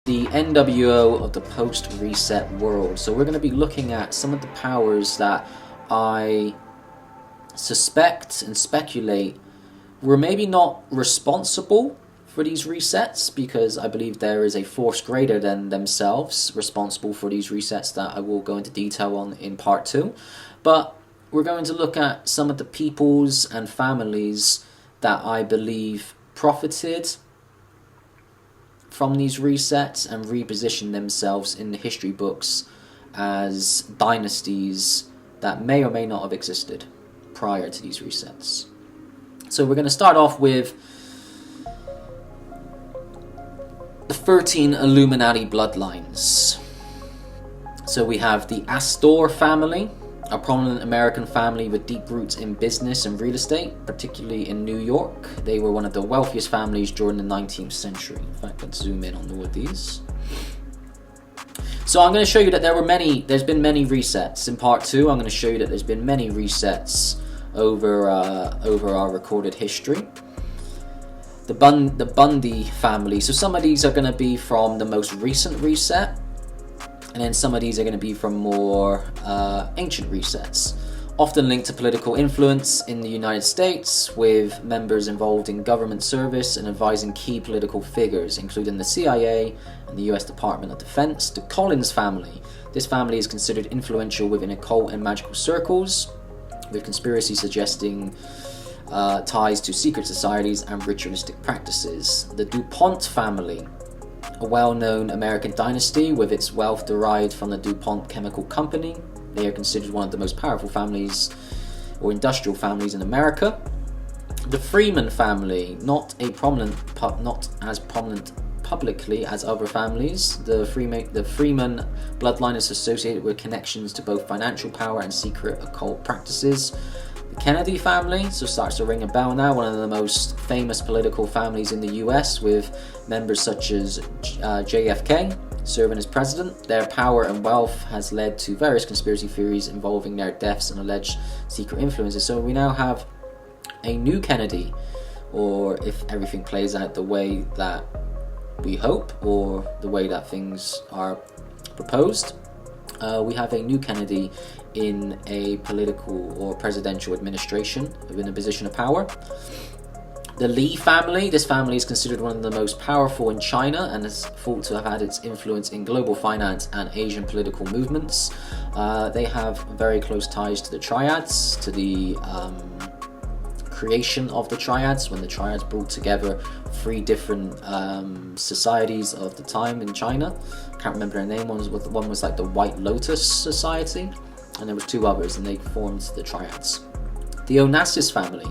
the NWO of the post-reset world. So we're going to be looking at some of the powers that I suspect and speculate were maybe not responsible for these resets, because I believe there is a force greater than themselves responsible for these resets that I will go into detail on in part 2. But we're going to look at some of the peoples and families that I believe profited from these resets and repositioned themselves in the history books as dynasties that may or may not have existed prior to these resets. So we're going to start off with the 13 Illuminati bloodlines. So we have the Astor family, a prominent American family with deep roots in business and real estate, particularly in New York. They were one of the wealthiest families during the 19th century. In fact, let's zoom in on all of these. So I'm going to show you that there's been many resets. In part 2, I'm going to show you that there's been many resets over our recorded history. The Bundy family. So some of these are going to be from the most recent reset, and then some of these are going to be from more ancient resets, often linked to political influence in the United States, with members involved in government service and advising key political figures, including the CIA and the US Department of Defense. The Collins family. This family is considered influential within occult and magical circles, with conspiracy suggesting ties to secret societies and ritualistic practices. The DuPont family, a well-known American dynasty with its wealth derived from the DuPont Chemical Company. They are considered one of the most powerful families or industrial families in America. The Freeman family, not as prominent publicly as other families. The Freeman bloodline is associated with connections to both financial power and secret occult practices. The Kennedy family, so starts to ring a bell now, one of the most famous political families in the US, with members such as JFK serving as president. Their power and wealth has led to various conspiracy theories involving their deaths and alleged secret influences. So we now have a new Kennedy, or if everything plays out the way that we hope, or the way that things are proposed, we have a new Kennedy in a political or presidential administration in a position of power. The Lee family. This family is considered one of the most powerful in China and is thought to have had its influence in global finance and Asian political movements. They have very close ties to the Triads, to the creation of the Triads, when the Triads brought together 3 different societies of the time in China. I can't remember their name. One was like the White Lotus Society, and there was 2 others, and they formed the Triads. The Onassis family.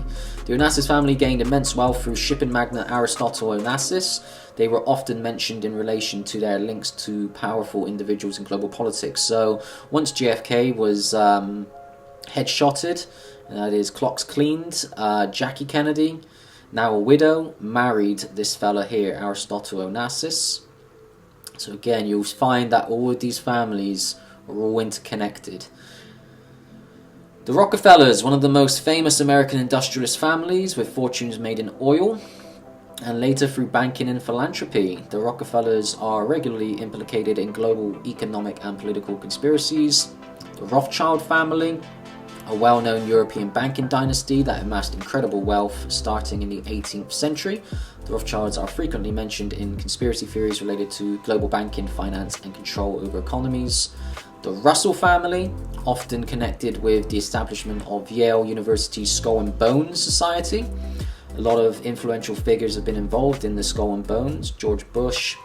The Onassis family gained immense wealth through shipping magnate Aristotle Onassis. They were often mentioned in relation to their links to powerful individuals in global politics. So once JFK was headshotted, that is, clocks cleaned, Jackie Kennedy, now a widow, married this fella here, Aristotle Onassis. So again, you'll find that all of these families are all interconnected. The Rockefellers, one of the most famous American industrialist families with fortunes made in oil and later through banking and philanthropy. The Rockefellers are regularly implicated in global economic and political conspiracies. The Rothschild family, a well-known European banking dynasty that amassed incredible wealth starting in the 18th century. The Rothschilds are frequently mentioned in conspiracy theories related to global banking, finance, and control over economies. The Russell family, often connected with the establishment of Yale University's Skull and Bones Society. A lot of influential figures have been involved in the Skull and Bones. George Bush,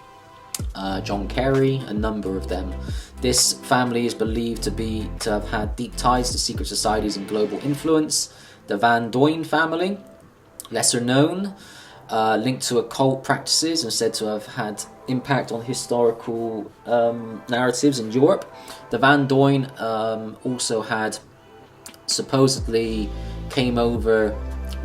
John Kerry, a number of them. This family is believed to have had deep ties to secret societies and global influence. The Van Doyen family, lesser known, linked to occult practices and said to have had impact on historical narratives in Europe. The Van Doyen also had supposedly came over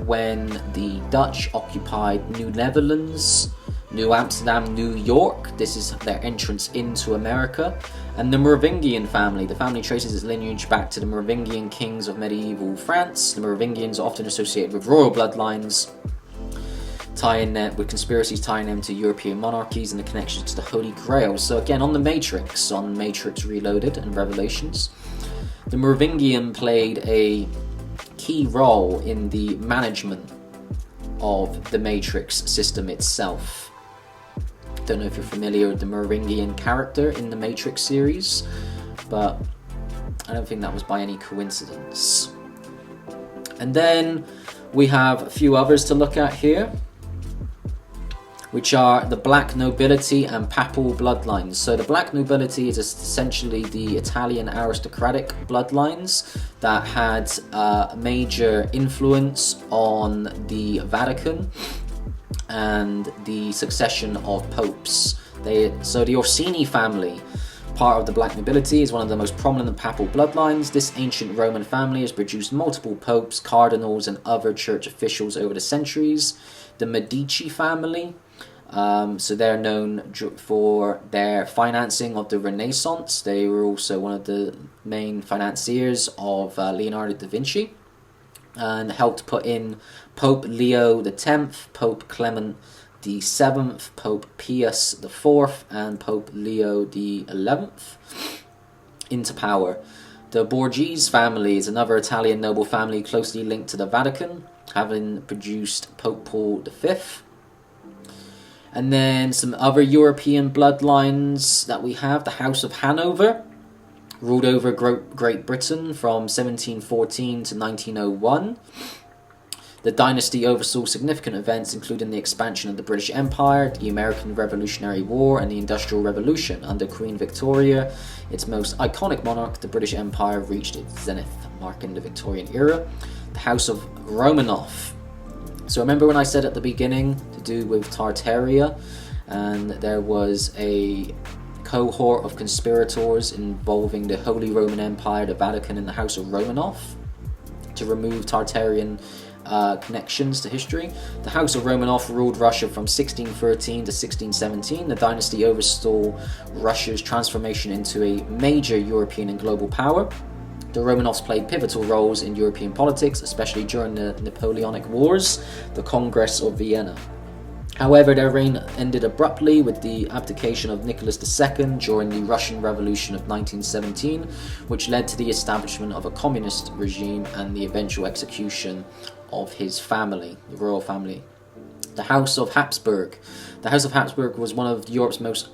when the Dutch occupied New Netherlands, New Amsterdam, New York. This is their entrance into America. And the Merovingian family. The family traces its lineage back to the Merovingian kings of medieval France. The Merovingians are often associated with royal bloodlines. with conspiracies tying them to European monarchies and the connections to the Holy Grail. So again, on Matrix Reloaded and Revelations, the Merovingian played a key role in the management of the Matrix system itself. Don't know if you're familiar with the Merovingian character in the Matrix series, but I don't think that was by any coincidence. And then we have a few others to look at here, which are the black nobility and papal bloodlines. So the black nobility is essentially the Italian aristocratic bloodlines that had a major influence on the Vatican and the succession of popes. So the Orsini family, part of the black nobility, is one of the most prominent papal bloodlines. This ancient Roman family has produced multiple popes, cardinals, and other church officials over the centuries. The Medici family, so they're known for their financing of the Renaissance. They were also one of the main financiers of Leonardo da Vinci, and helped put in Pope Leo X, Pope Clement VII, Pope Pius IV, and Pope Leo XI into power. The Borghese family is another Italian noble family closely linked to the Vatican, having produced Pope Paul V. And then some other European bloodlines that we have. The House of Hanover ruled over Great Britain from 1714 to 1901. The dynasty oversaw significant events including the expansion of the British Empire, the American Revolutionary War, and the Industrial Revolution. Under Queen Victoria, its most iconic monarch, the British Empire reached its zenith, marking the Victorian era. The House of Romanov. So remember when I said at the beginning to do with Tartaria, and there was a cohort of conspirators involving the Holy Roman Empire, the Vatican, and the House of Romanov to remove Tartarian connections to history. The House of Romanov ruled Russia from 1613 to 1617. The dynasty oversaw Russia's transformation into a major European and global power. The Romanovs played pivotal roles in European politics, especially during the Napoleonic Wars, the Congress of Vienna. However, their reign ended abruptly with the abdication of Nicholas II during the Russian Revolution of 1917, which led to the establishment of a communist regime and the eventual execution of his family, the royal family. The House of Habsburg. The House of Habsburg was one of Europe's most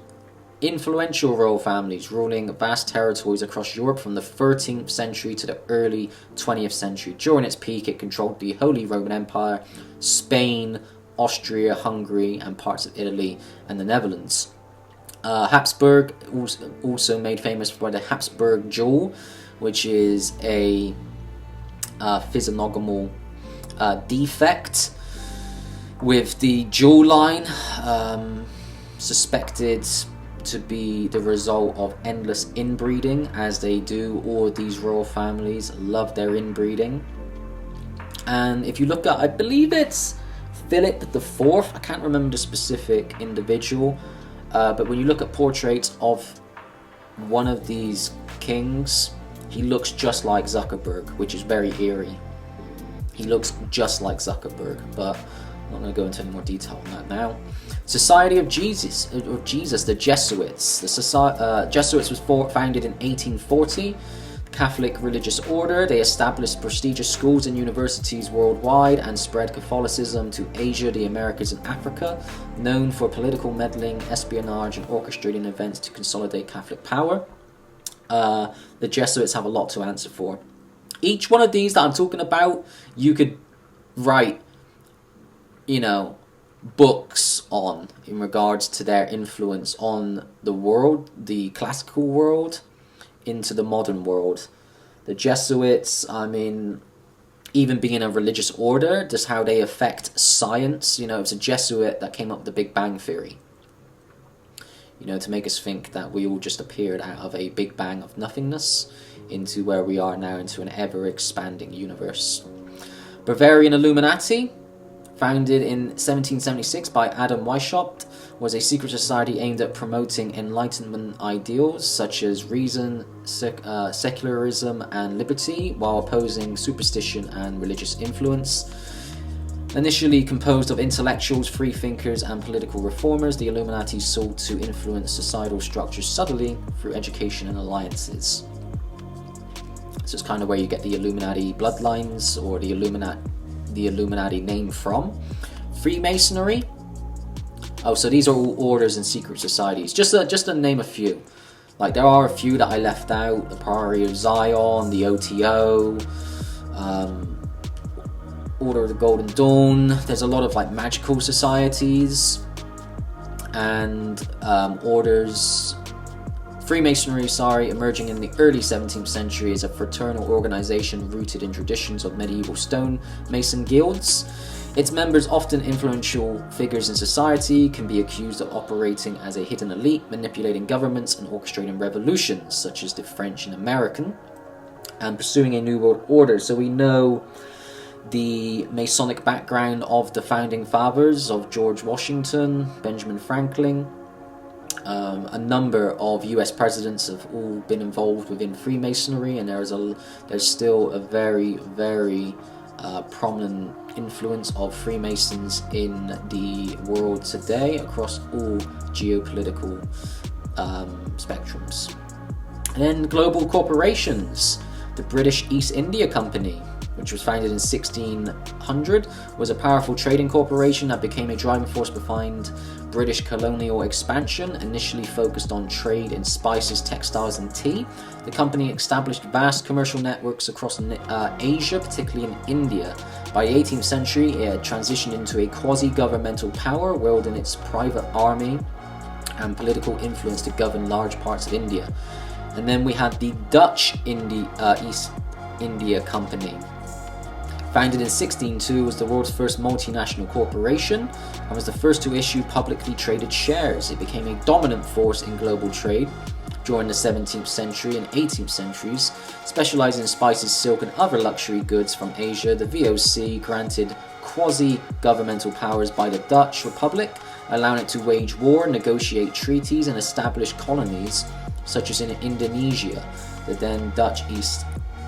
influential royal families, ruling vast territories across Europe from the 13th century to the early 20th century. During its peak, it controlled the Holy Roman Empire, Spain, Austria, Hungary, and parts of Italy and the Netherlands. Habsburg also made famous for the Habsburg jewel, which is a physiognomal defect with the jawline suspected to be the result of endless inbreeding, as they do. All of these royal families love their inbreeding. And if you look at, I believe it's Philip IV, I can't remember the specific individual, but when you look at portraits of one of these kings, he looks just like Zuckerberg, which is very eerie. He looks just like Zuckerberg, but I'm not going to go into any more detail on that now. Society of Jesus, the Jesuits. The Jesuits was founded in 1840. Catholic religious order. They established prestigious schools and universities worldwide and spread Catholicism to Asia, the Americas, and Africa. Known for political meddling, espionage, and orchestrating events to consolidate Catholic power. The Jesuits have a lot to answer for. Each one of these that I'm talking about, you could write, books on in regards to their influence on the world, the classical world, into the modern world. The Jesuits, even being a religious order, just how they affect science. It was a Jesuit that came up with the Big Bang Theory. To make us think that we all just appeared out of a Big Bang of nothingness into where we are now, into an ever-expanding universe. Bavarian Illuminati, founded in 1776 by Adam Weishaupt, was a secret society aimed at promoting Enlightenment ideals such as reason, secularism, and liberty, while opposing superstition and religious influence. Initially composed of intellectuals, freethinkers, and political reformers, the Illuminati sought to influence societal structures subtly through education and alliances. So it's kind of where you get the Illuminati bloodlines, or the Illuminati name from. Freemasonry. Oh, so these are all orders and secret societies. Just to name a few. Like, there are a few that I left out: the Priory of Zion, the OTO, Order of the Golden Dawn. There's a lot of like magical societies and orders. Freemasonry, emerging in the early 17th century as a fraternal organization rooted in traditions of medieval stonemason guilds. Its members, often influential figures in society, can be accused of operating as a hidden elite, manipulating governments and orchestrating revolutions, such as the French and American, and pursuing a new world order. So we know the Masonic background of the founding fathers of George Washington, Benjamin Franklin. A number of US presidents have all been involved within Freemasonry, and there's still a very, very prominent influence of Freemasons in the world today across all geopolitical spectrums. And then global corporations. The British East India Company, which was founded in 1600, was a powerful trading corporation that became a driving force behind British colonial expansion, initially focused on trade in spices, textiles, and tea. The company established vast commercial networks across Asia, particularly in India. By the 18th century, it had transitioned into a quasi-governmental power, wielding its private army and political influence to govern large parts of India. And then we had the Dutch East India Company. Founded in 1602, was the world's first multinational corporation and was the first to issue publicly traded shares. It became a dominant force in global trade during the 17th century and 18th centuries, specializing in spices, silk, and other luxury goods from Asia. The VOC granted quasi-governmental powers by the Dutch Republic, allowing it to wage war, negotiate treaties, and establish colonies, such as in Indonesia, the then Dutch East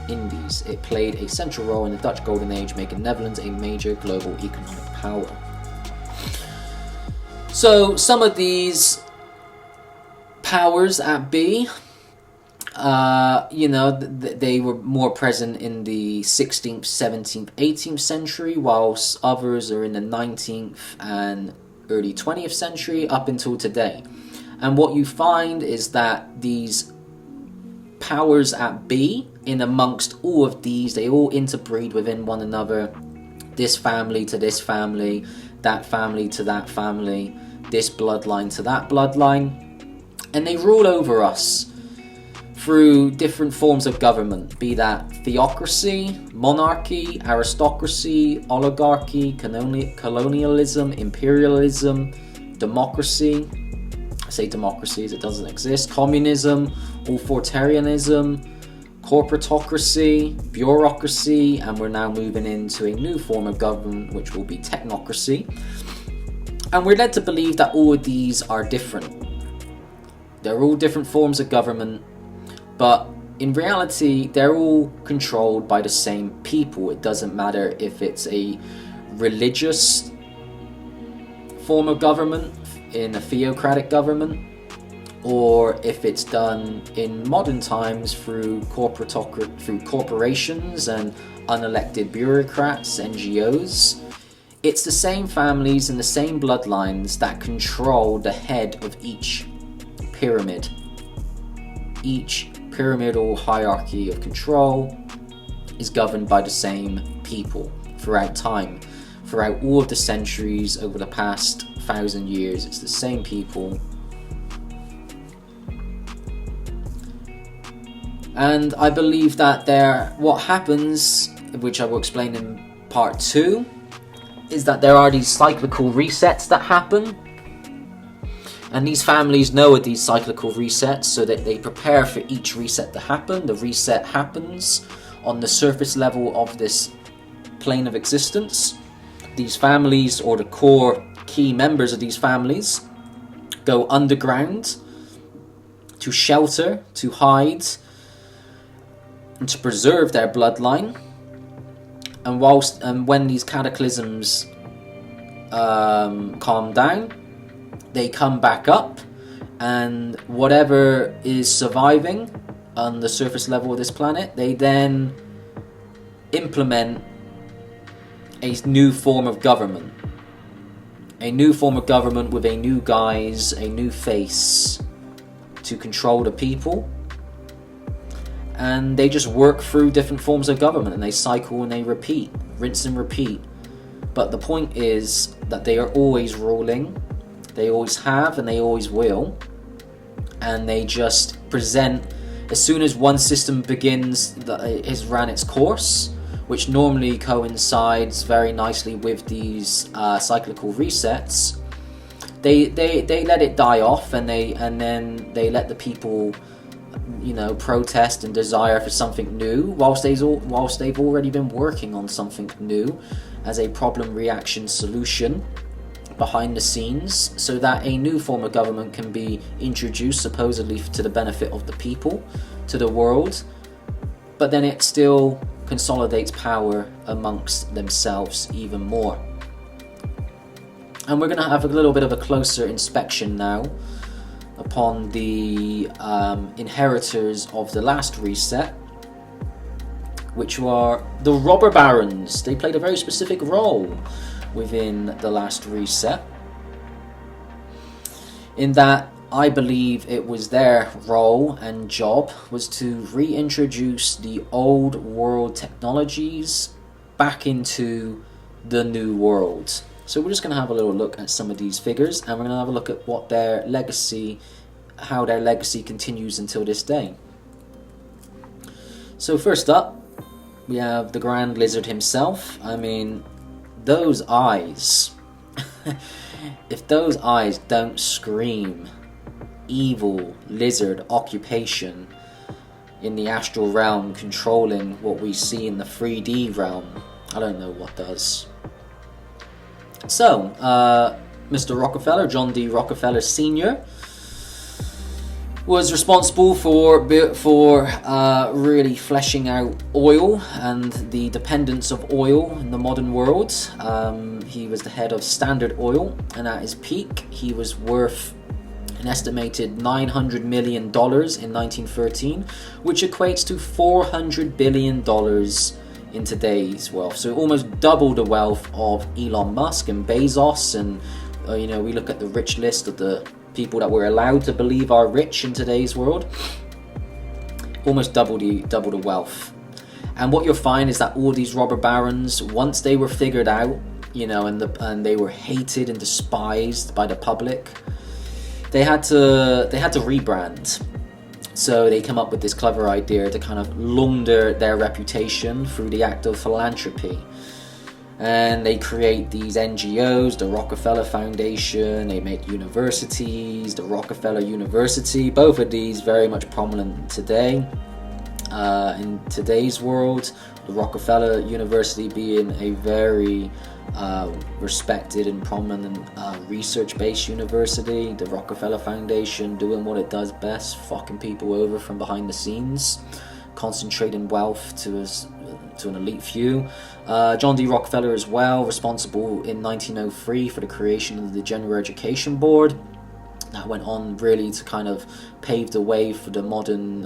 Indies. It played a central role in the Dutch Golden Age, making Netherlands a major global economic power. So some of these powers at B, they were more present in the 16th, 17th, 18th century, whilst others are in the 19th and early 20th century up until today. And what you find is that these powers at B, in amongst all of these, they all interbreed within one another. This family to this family, that family to that family, this bloodline to that bloodline. And they rule over us through different forms of government, be that theocracy, monarchy, aristocracy, oligarchy, colonialism, imperialism, democracy. I say democracy as it doesn't exist, communism, authoritarianism, corporatocracy, bureaucracy, and we're now moving into a new form of government, which will be technocracy. And we're led to believe that all of these are different. They're all different forms of government, but in reality, they're all controlled by the same people. It doesn't matter if it's a religious form of government, in a theocratic government, or if it's done in modern times through corporations and unelected bureaucrats, NGOs. It's the same families and the same bloodlines that control the head of each pyramid. Each pyramidal hierarchy of control is governed by the same people throughout time. Throughout all of the centuries, over the past 1,000 years, it's the same people. And I believe that what happens, which I will explain in part 2, is that there are these cyclical resets that happen. And these families know of these cyclical resets so that they prepare for each reset to happen. The reset happens on the surface level of this plane of existence. These families, or the core key members of these families, go underground to shelter, to hide, and to preserve their bloodline. And when these cataclysms calm down, they come back up, and whatever is surviving on the surface level of this planet, they then implement a new form of government. A new form of government with a new guise, a new face to control the people. And they just work through different forms of government, and they cycle and they repeat, rinse and repeat. But the point is that they are always ruling, they always have and they always will. And they just present, as soon as one system begins, has ran its course, which normally coincides very nicely with these cyclical resets, they let it die off, and then they let the people, protest and desire for something new, whilst they've already been working on something new as a problem reaction solution behind the scenes, so that a new form of government can be introduced supposedly to the benefit of the people, to the world, but then it still consolidates power amongst themselves even more. And we're going to have a little bit of a closer inspection now upon the inheritors of the last reset, which were the robber barons. They played a very specific role within the last reset, in that I believe it was their role and job was to reintroduce the old world technologies back into the new world. So we're just going to have a little look at some of these figures, and we're going to have a look at what their legacy, how their legacy continues until this day. So first up, we have the Grand Lizard himself. I mean, those eyes, if those eyes don't scream evil lizard occupation in the astral realm, controlling what we see in the 3D realm, I don't know what does. So, Mr. Rockefeller, John D. Rockefeller Sr., was responsible for really fleshing out oil and the dependence of oil in the modern world. He was the head of Standard Oil, and at his peak, he was worth an estimated $900 million in 1913, which equates to $400 billion in today's wealth. So almost double the wealth of Elon Musk and Bezos, and we look at the rich list of the people that we're allowed to believe are rich in today's world. Almost double the wealth. And what you'll find is that all these robber barons, once they were figured out, and they were hated and despised by the public, they had to rebrand. So they come up with this clever idea to kind of launder their reputation through the act of philanthropy. And they create these NGOs, the Rockefeller Foundation, they make universities, the Rockefeller University, both of these very much prominent today. In today's world, the Rockefeller University being a very respected and prominent research-based university, the Rockefeller Foundation doing what it does best, fucking people over from behind the scenes, concentrating wealth to an elite few. John D. Rockefeller as well, responsible in 1903 for the creation of the General Education Board. That went on really to kind of pave the way for the modern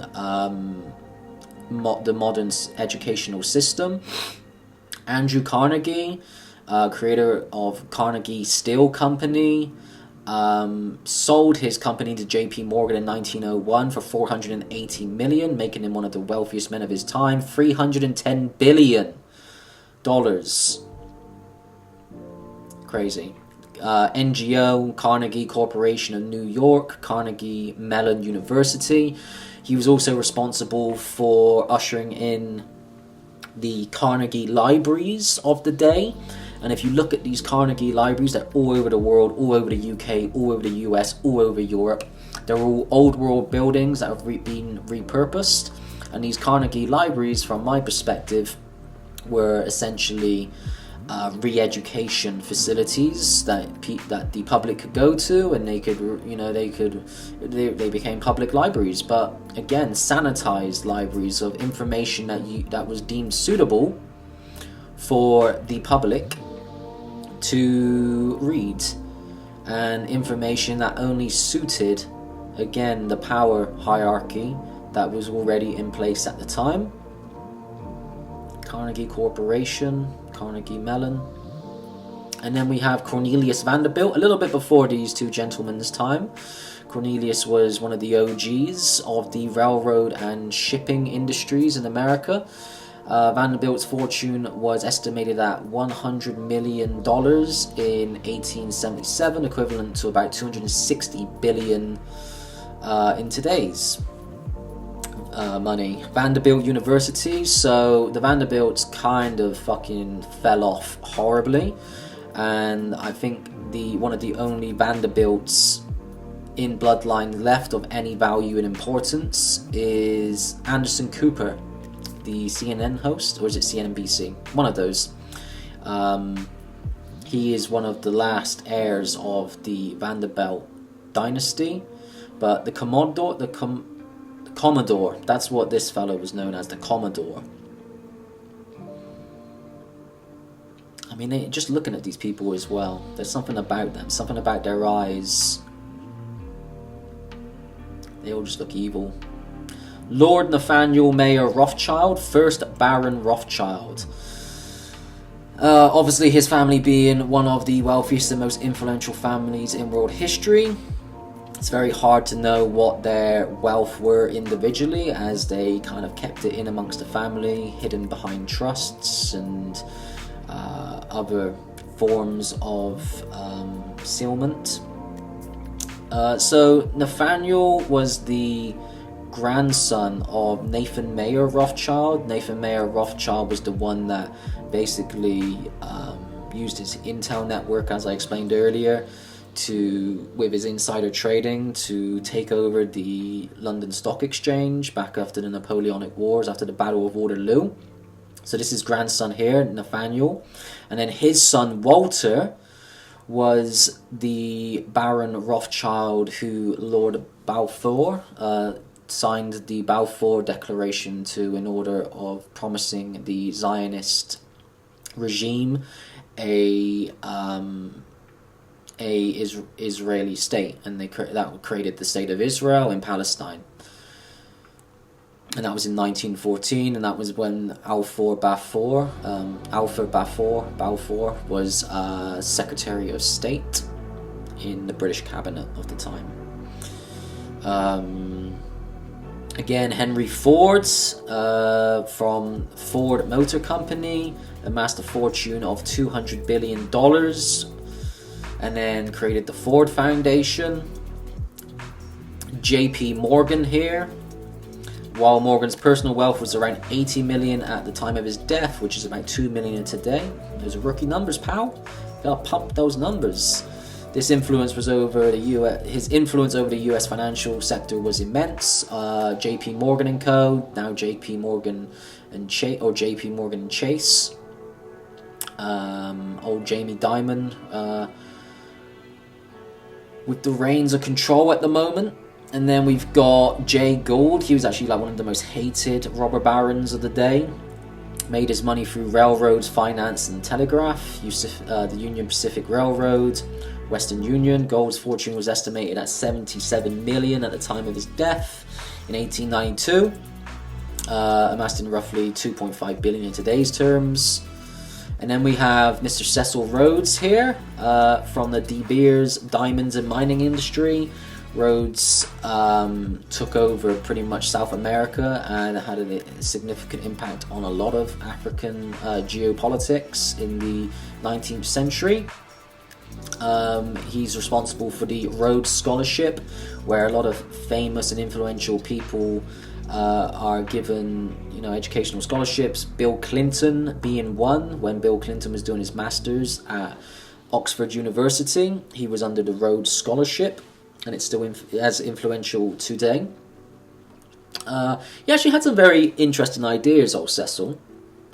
educational system. Andrew Carnegie, creator of Carnegie Steel Company, sold his company to J.P. Morgan in 1901 for $480 million, making him one of the wealthiest men of his time. $310 billion. Crazy. NGO, Carnegie Corporation of New York, Carnegie Mellon University. He was also responsible for ushering in the Carnegie libraries of the day. And if you look at these Carnegie libraries, they're all over the world, all over the UK, all over the US, all over Europe. They're all old world buildings that have been repurposed. And these Carnegie libraries, from my perspective, were essentially re-education facilities that the public could go to, and they became public libraries. But again, sanitized libraries of information that was deemed suitable for the public, to read, and information that only suited, again, the power hierarchy that was already in place at the time. Carnegie Corporation, Carnegie Mellon. And then we have Cornelius Vanderbilt, a little bit before these two gentlemen's time. Cornelius was one of the OGs of the railroad and shipping industries in America. Vanderbilt's fortune was estimated at $100 million in 1877, equivalent to about $260 billion in today's money. Vanderbilt University, so the Vanderbilts kind of fucking fell off horribly, and I think one of the only Vanderbilts in Bloodline left of any value and importance is Anderson Cooper, the CNN host, or is it CNBC? One of those. He is one of the last heirs of the Vanderbilt dynasty, but the Commodore, that's what this fellow was known as, the Commodore. I mean, just looking at these people as well, there's something about them, something about their eyes. They all just look evil. Lord Nathaniel Mayer Rothschild, first Baron Rothschild. Obviously his family being one of the wealthiest and most influential families in world history. It's very hard to know what their wealth were individually, as they kind of kept it in amongst the family, hidden behind trusts and other forms of sealment. So Nathaniel was the grandson of Nathan Mayer Rothschild. Nathan Mayer Rothschild was the one that basically used his intel network, as I explained earlier, with his insider trading to take over the London Stock Exchange back after the Napoleonic Wars, after the Battle of Waterloo. So this is grandson here, Nathaniel, and then his son Walter was the Baron Rothschild who Lord Balfour signed the Balfour Declaration to, in order of promising the Zionist regime a Israeli state, and that created the state of Israel in Palestine. And that was in 1914, and that was when Balfour was Secretary of State in the British cabinet of the time. Again, Henry Ford from Ford Motor Company amassed a fortune of $200 billion, and then created the Ford Foundation. J.P. Morgan here. While Morgan's personal wealth was around 80 million at the time of his death, which is about 2 million today. Those are rookie numbers, pal. You gotta pump those numbers. His influence over the US financial sector was immense. J.P. Morgan and Co., now J.P. Morgan and Chase, or J.P. Morgan and Chase. Old Jamie Dimon with the reins of control at the moment. And then we've got Jay Gould. He was actually like one of the most hated robber barons of the day. Made his money through railroads, finance, and telegraph. The Union Pacific Railroad, Western Union. Gould's fortune was estimated at $77 million at the time of his death in 1892. Amassed in roughly $2.5 billion in today's terms. And then we have Mr. Cecil Rhodes here from the De Beers diamonds and mining industry. Rhodes took over pretty much South America and had a significant impact on a lot of African geopolitics in the 19th century. He's responsible for the Rhodes Scholarship, where a lot of famous and influential people are given, educational scholarships. Bill Clinton being one. When Bill Clinton was doing his masters at Oxford University, he was under the Rhodes Scholarship, and it's still as influential today. He actually had some very interesting ideas, old Cecil.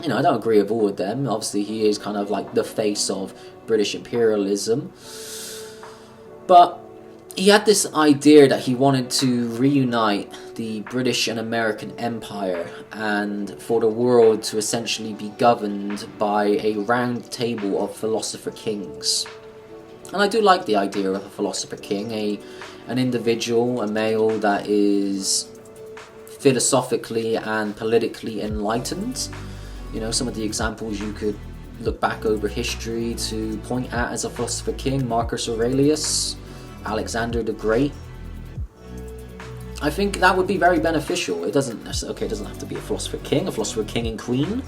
I don't agree with all of them. Obviously, he is kind of like the face of British imperialism. But he had this idea that he wanted to reunite the British and American Empire and for the world to essentially be governed by a round table of philosopher kings. And I do like the idea of a philosopher king, an individual, a male that is philosophically and politically enlightened. You know, some of the examples you could look back over history to point at as a philosopher king: Marcus Aurelius, Alexander the Great. I think that would be very beneficial. It doesn't have to be a philosopher king and queen,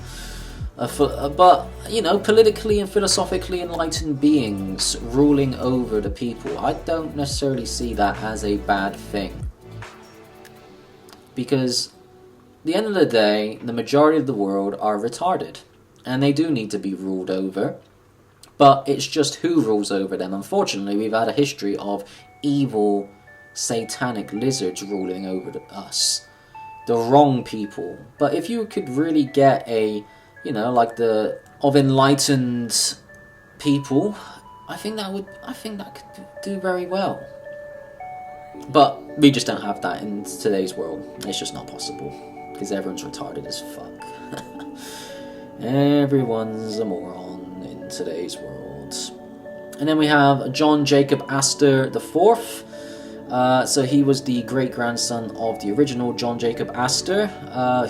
but you know, politically and philosophically enlightened beings ruling over the people. I don't necessarily see that as a bad thing, because at the end of the day, the majority of the world are retarded, and they do need to be ruled over. But it's just who rules over them. Unfortunately, we've had a history of evil, satanic lizards ruling over us. The wrong people. But if you could really get of enlightened people, I think that could do very well. But we just don't have that in today's world. It's just not possible. Because everyone's retarded as fuck. Everyone's a moron in today's world. And then we have John Jacob Astor IV. So he was the great-grandson of the original John Jacob Astor,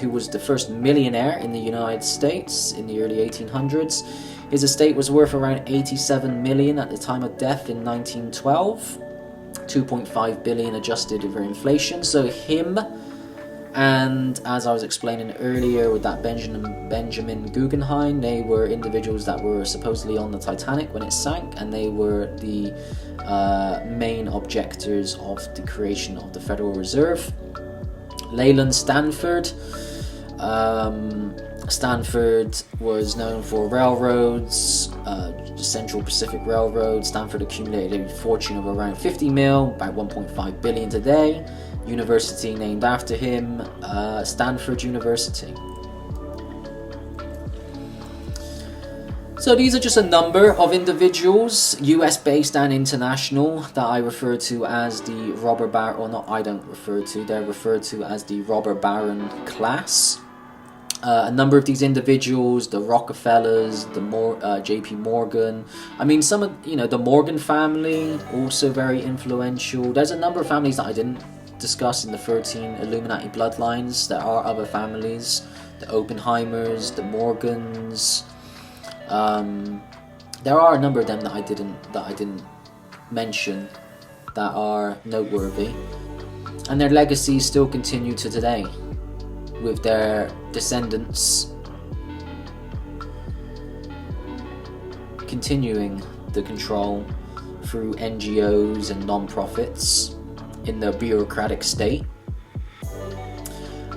who was the first millionaire in the United States in the early 1800s. His estate was worth around $87 million at the time of death in 1912. $2.5 billion adjusted for inflation. So him, and as I was explaining earlier with that Benjamin Guggenheim, they were individuals that were supposedly on the Titanic when it sank, and they were the main objectors of the creation of the Federal Reserve. Leland Stanford. Stanford was known for railroads, Central Pacific Railroad. Stanford accumulated a fortune of around 50 mil, about 1.5 billion today. University named after him, Stanford University. So these are just a number of individuals, US based and international, that I refer to as the robber baron, or not, I don't refer to, they're referred to as the robber baron class. A number of these individuals, the Rockefellers, the J.P. Morgan. I mean, some of, the Morgan family, also very influential. There's a number of families that I didn't discuss in the 13 Illuminati bloodlines. There are other families, the Oppenheimers, the Morgans. There are a number of them that I didn't mention that are noteworthy, and their legacies still continue to today, with their descendants continuing the control through NGOs and non-profits in the bureaucratic state.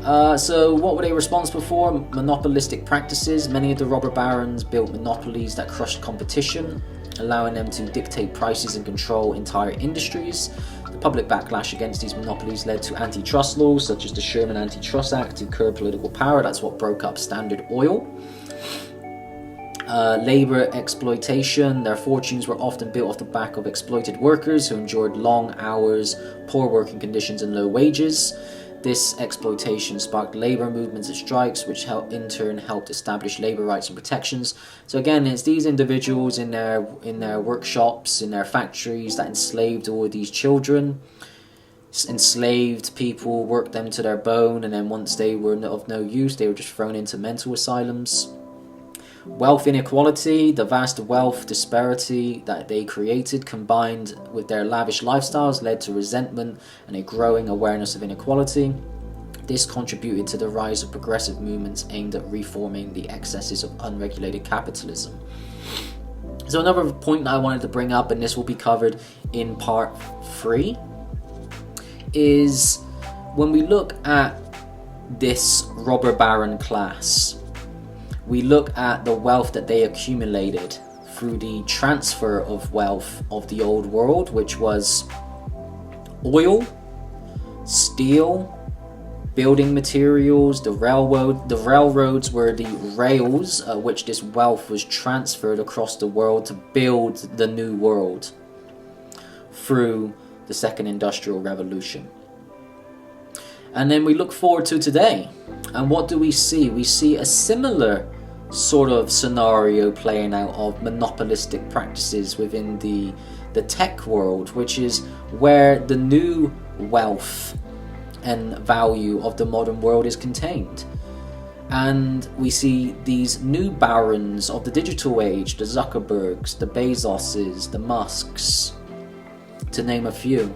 So what were they responsible for? Monopolistic practices. Many of the robber barons built monopolies that crushed competition, allowing them to dictate prices and control entire industries. The public backlash against these monopolies led to antitrust laws such as the Sherman Antitrust Act to curb political power. That's what broke up Standard Oil. Labor exploitation. Their fortunes were often built off the back of exploited workers who endured long hours, poor working conditions and low wages. This exploitation sparked labor movements and strikes, which in turn helped establish labor rights and protections. So again, it's these individuals in their workshops, in their factories, that enslaved all of these children, enslaved people, worked them to their bone, and then once they were of no use, they were just thrown into mental asylums. Wealth inequality. The vast wealth disparity that they created, combined with their lavish lifestyles, led to resentment and a growing awareness of inequality. This contributed to the rise of progressive movements aimed at reforming the excesses of unregulated capitalism. So another point that I wanted to bring up, and this will be covered in part 3, is when we look at this robber baron class, we look at the wealth that they accumulated through the transfer of wealth of the old world, which was oil, steel, building materials. The railroads were the rails which this wealth was transferred across the world to build the new world through the second industrial revolution. And then we look forward to today. And what do we see? We see a similar sort of scenario playing out of monopolistic practices within the tech world, which is where the new wealth and value of the modern world is contained. And we see these new barons of the digital age, the Zuckerbergs, the Bezoses, the Musks, to name a few.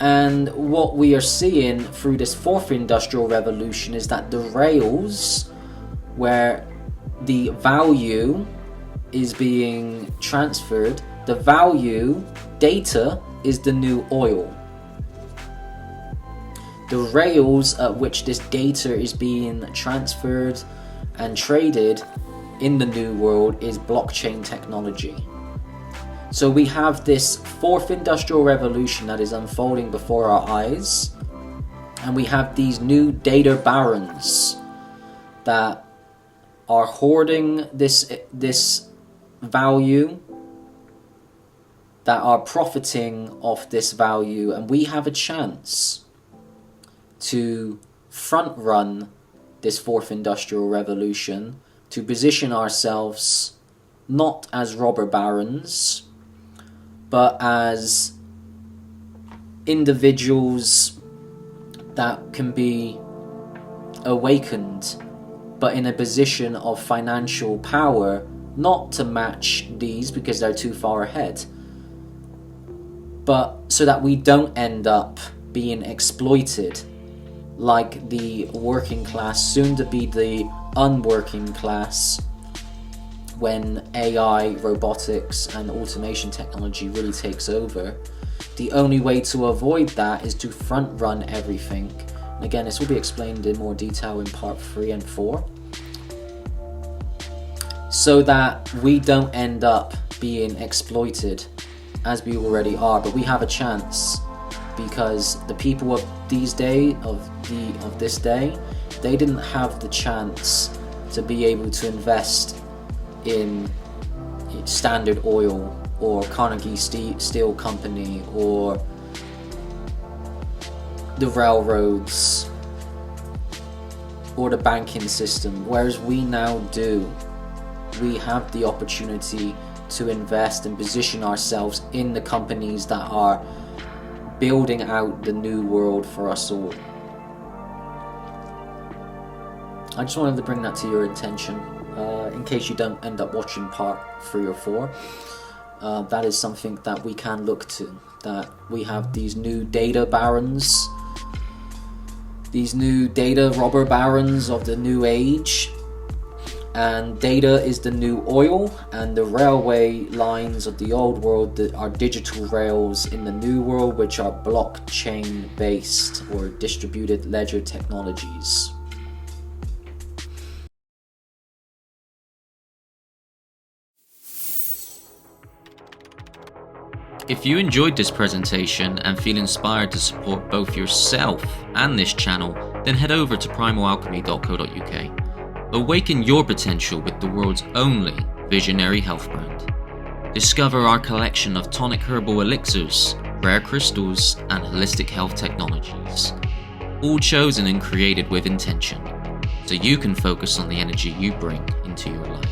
And what we are seeing through this fourth industrial revolution is that the rails where the value is being transferred, the value, data, is the new oil. The rails at which this data is being transferred and traded in the new world is blockchain technology. So we have this fourth industrial revolution that is unfolding before our eyes, and we have these new data barons that are hoarding this value, that are profiting off this value, and we have a chance to front run this fourth industrial revolution, to position ourselves not as robber barons, but as individuals that can be awakened, but in a position of financial power, not to match these because they're too far ahead, but so that we don't end up being exploited like the working class, soon to be the unworking class, when AI, robotics and automation technology really takes over. The only way to avoid that is to front run everything. And again, this will be explained in more detail in part 3 and 4, so that we don't end up being exploited as we already are. But we have a chance, because the people of this day, they didn't have the chance to be able to invest in Standard Oil or Carnegie Steel Company or the railroads or the banking system, whereas we now do. We have the opportunity to invest and position ourselves in the companies that are building out the new world for us all. I just wanted to bring that to your attention, in case you don't end up watching part 3 or 4. That is something that we can look to, that we have these new data barons, these new data robber barons of the new age, and data is the new oil, and the railway lines of the old world that are digital rails in the new world, which are blockchain based or distributed ledger technologies. If you enjoyed this presentation and feel inspired to support both yourself and this channel, then head over to primalalchemy.co.uk. Awaken your potential with the world's only visionary health brand. Discover our collection of tonic herbal elixirs, rare crystals, and holistic health technologies, all chosen and created with intention, so you can focus on the energy you bring into your life.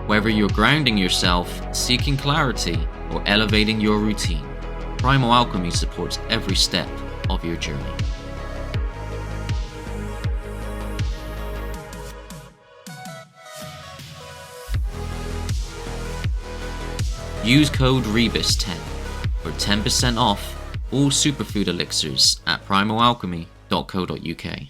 Whether you're grounding yourself, seeking clarity, or elevating your routine, Primal Alchemy supports every step of your journey. Use code REBUS10 for 10% off all superfood elixirs at primalalchemy.co.uk.